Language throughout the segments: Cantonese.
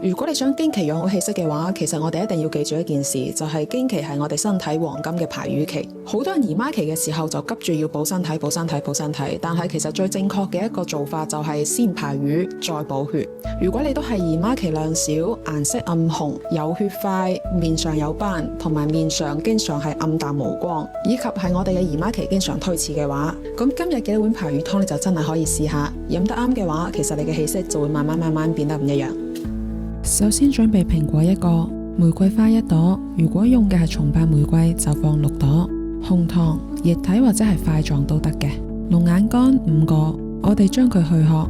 如果你想經期養好氣色嘅話，其實我哋一定要記住一件事，就係經期係我哋身體黃金嘅排瘀期。好多人姨媽期嘅時候就急住要補身體、補身體、補身體，但係其實最正確嘅一個做法就係先排瘀再補血。如果你都係姨媽期量少、顏色暗紅、有血塊、面上有斑，同埋面上經常係暗淡無光，以及係我哋嘅姨媽期經常推遲嘅話，咁今日嘅呢碗排瘀湯你就真係可以試下，飲得啱嘅話，其實你嘅氣色就會慢慢變得唔一樣。首先準備蘋果1個，玫瑰花1朵，如果用嘅係松柏玫瑰就放6朵，紅糖液體或者係塊狀都得嘅，龍眼乾5個，我哋將佢去殼，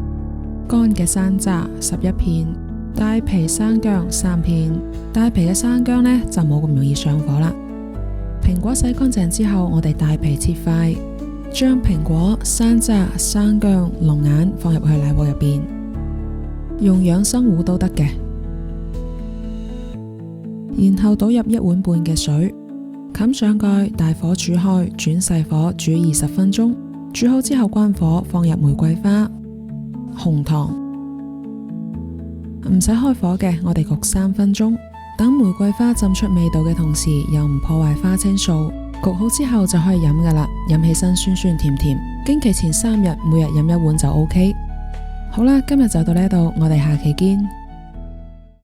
乾嘅山楂11片，帶皮生薑3片，帶皮嘅生薑呢就冇咁容易上火啦。蘋果洗乾淨之後，我哋帶皮切塊，將蘋果、山楂、生薑、龍眼放入去奶鍋入邊，用養生壺都得嘅。然後倒入1碗半嘅水，冚上蓋，大火煮開，轉細火煮20分鐘。煮好之後關火，放入玫瑰花、紅糖，唔使開火嘅，我哋焗3分鐘。等玫瑰花浸出味道嘅同時，又唔破壞花青素。焗好之後就可以飲噶啦，飲起身酸酸甜甜。經期前3日每日飲1碗就 OK。好啦，今日就到呢度，我哋下期見。